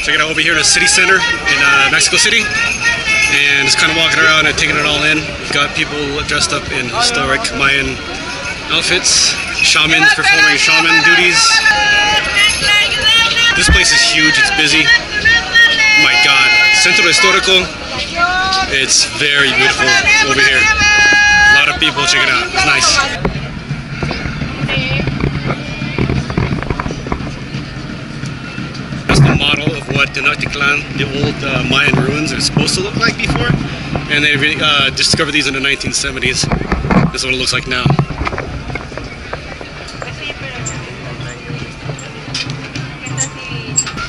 Check it out over here in the city center in Mexico City. And just kind of walking around and taking it all in. We've got people dressed up in historic Mayan outfits, shamans performing shaman duties. This place is huge, it's busy. Oh my god, Centro Historico, it's very beautiful over here. A lot of people, check it out, it's nice. That's the model of what Tenochtitlan, the old Mayan ruins, are supposed to look like before. And they discovered these in the 1970s. This is what it looks like now.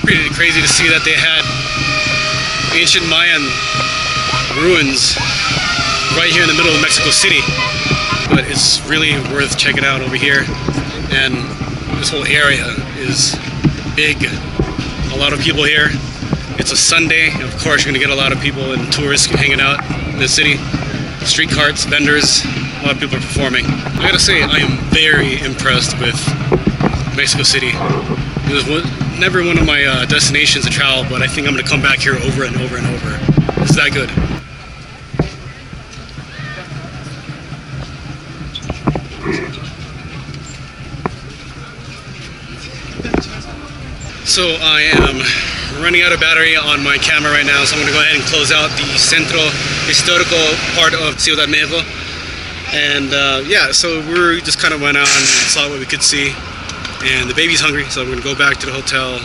Pretty crazy to see that they had ancient Mayan ruins right here in the middle of Mexico City. But it's really worth checking out over here. And this whole area is big. A lot of people here. It's a Sunday. Of course, you're going to get a lot of people and tourists hanging out in the city. Street carts, vendors, a lot of people are performing. I gotta say, I am very impressed with Mexico City. It was never one of my destinations to travel, but I think I'm going to come back here over and over and over. It's that good. So I am running out of battery on my camera right now, so I'm going to go ahead and close out the Centro Historico part of Ciudad Mexico. And yeah, so we just kind of went out and saw what we could see. And the baby's hungry, so I'm going to go back to the hotel,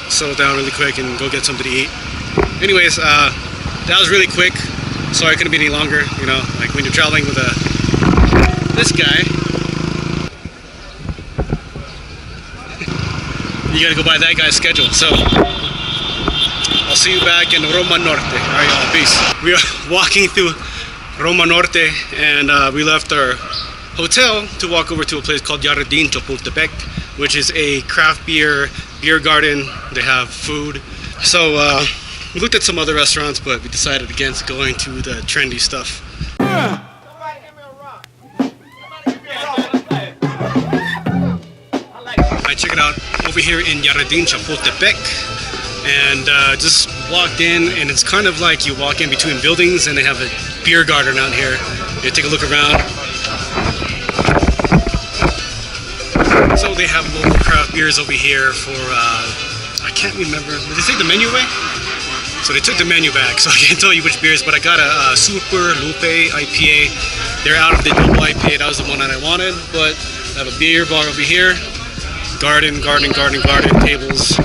settle down really quick, and go get something to eat. Anyways, that was really quick. Sorry it couldn't be any longer. You know, like when you're traveling with this guy, you gotta go by that guy's schedule. So I'll see you back in Roma Norte. All right, y'all, peace. We are walking through Roma Norte, and we left our hotel to walk over to a place called Jardin Chapultepec, which is a craft beer garden. They have food. So we looked at some other restaurants, but we decided against going to the trendy stuff. I check it out over here in Jardin Chapultepec, and just walked in, and it's kind of like you walk in between buildings, and they have a beer garden out here. You take a look around. So they have local craft beers over here for, I can't remember, did they take the menu away? So they took the menu back, so I can't tell you which beers, but I got a Super Lupe IPA. They're out of the double IPA, that was the one that I wanted, but I have a beer bar over here. Garden, tables,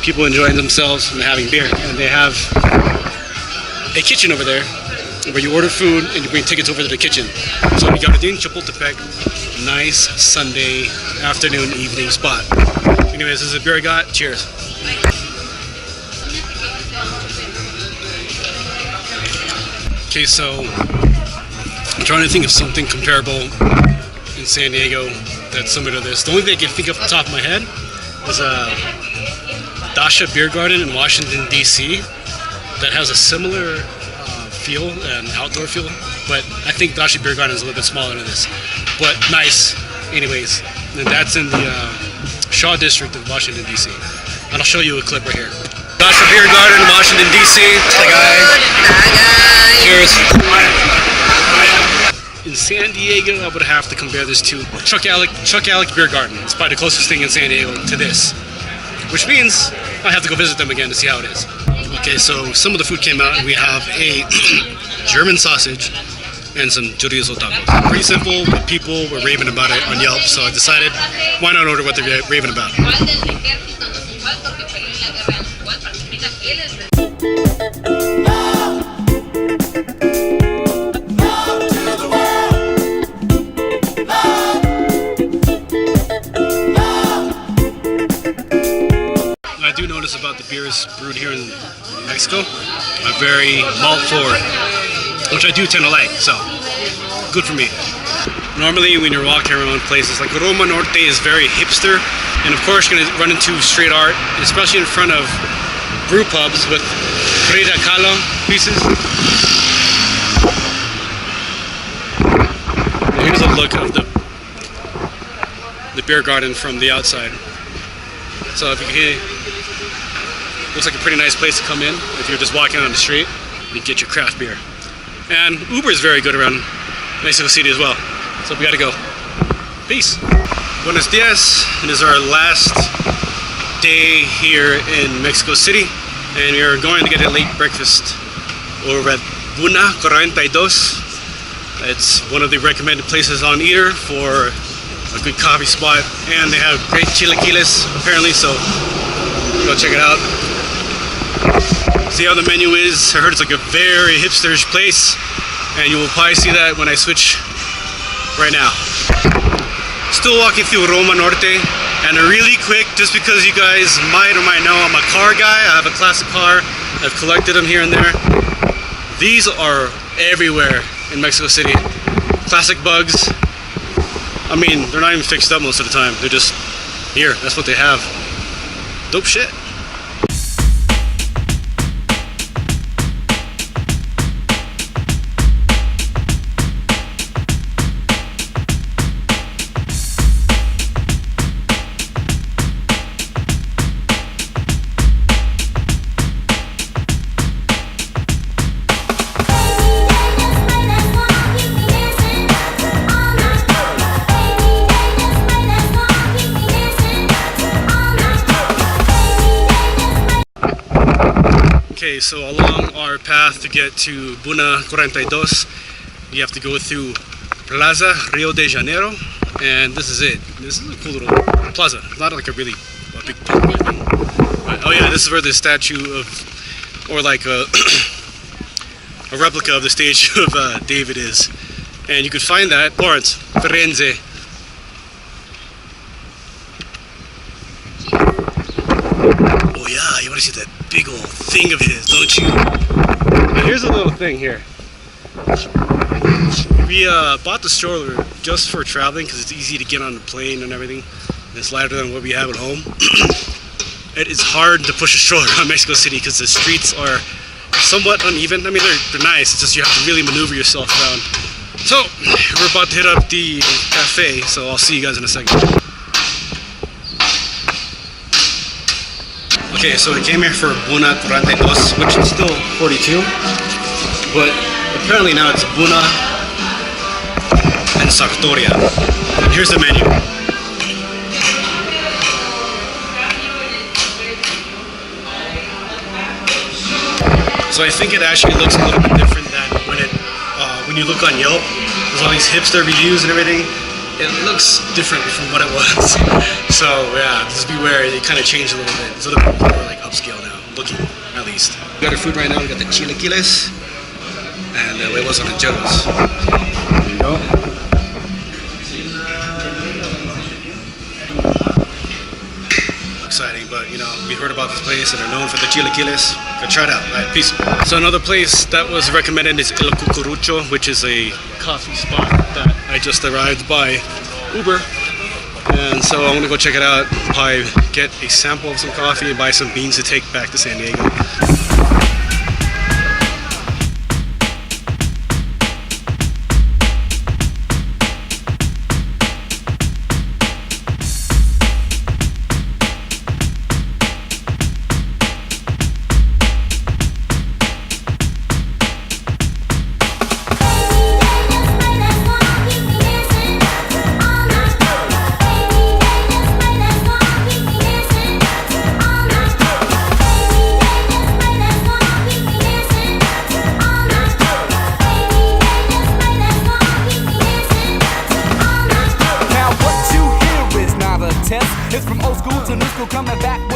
people enjoying themselves and having beer. And they have a kitchen over there where you order food and you bring tickets over to the kitchen. So Jardin Chapultepec, nice Sunday afternoon, evening spot. Anyways, this is a beer I got. Cheers. Okay, so I'm trying to think of something comparable in San Diego that's similar to this. The only thing I can think of off the top of my head is Dasha Beer Garden in Washington, D.C. that has a similar feel, an outdoor feel, but I think Dasha Beer Garden is a little bit smaller than this, but nice. Anyways, and that's in the Shaw District of Washington, D.C. And I'll show you a clip right here. Dasha Beer Garden, Washington, D.C. Hi guys. Cheers. In San Diego, I would have to compare this to Chuck Alec Beer Garden. It's probably the closest thing in San Diego to this, which means I have to go visit them again to see how it is. Okay, so some of the food came out, and we have a German sausage and some chorizo tacos. Pretty simple, but people were raving about it on Yelp, so I decided, why not order what they're raving about? I do notice about the beers brewed here in Mexico are very malt forward, which I do tend to like, so good for me. Normally when you're walking around places like Roma Norte is very hipster, and of course you're going to run into street art, especially in front of brew pubs with Frida Kahlo pieces. Here's a look of the beer garden from the outside. So if you can Looks like a pretty nice place to come in if you're just walking on the street. You get your craft beer. And Uber is very good around Mexico City as well. So we gotta go. Peace. Buenos dias. It is our last day here in Mexico City. And we are going to get a late breakfast over at Buna 42. It's one of the recommended places on Eater for a good coffee spot. And they have great chilaquiles apparently, so go check it out. See how the menu is. I heard it's like a very hipsterish place, and you will probably see that when I switch right now. Still walking through Roma Norte, and really quick, just because you guys might or might know I'm a car guy. I have a classic car. I've collected them here and there. These are everywhere in Mexico City. Classic bugs. I mean, they're not even fixed up most of the time. They're just here. That's what they have. Dope shit. Okay, so along our path to get to Buna 42, you have to go through Plaza Rio de Janeiro, and this is it. This is a cool little plaza. It's not like a big park thing. But, oh yeah, this is where the statue of, or like a replica of the statue of David is. And you could find that, Florence, Firenze. Oh yeah, you want to see that big old thing of his, don't you? Now here's a little thing here. We bought the stroller just for traveling because it's easy to get on the plane and everything. And it's lighter than what we have at home. It is hard to push a stroller around Mexico City because the streets are somewhat uneven. I mean, they're nice, it's just you have to really maneuver yourself around. So, we're about to hit up the cafe, so I'll see you guys in a second. Okay, so we came here for Buna 42, which is still 42, but apparently now it's Buna and Sartoria. And here's the menu. So I think it actually looks a little bit different than when you look on Yelp. There's all these hipster reviews and everything. It looks different from what it was. So yeah, just beware, it kind of changed a little bit. It's a little bit more like upscale now, looking at least. We got our food right now. We got the chilaquiles and the huevos rancheros. There you go. Exciting, but you know, we heard about this place and they're known for the chilaquiles. Go try it out. All right, peace. So another place that was recommended is El Cucurucho, which is a coffee spot that I just arrived by Uber. And so I'm gonna go check it out, probably get a sample of some coffee and buy some beans to take back to San Diego. It's from old school to new school, coming back.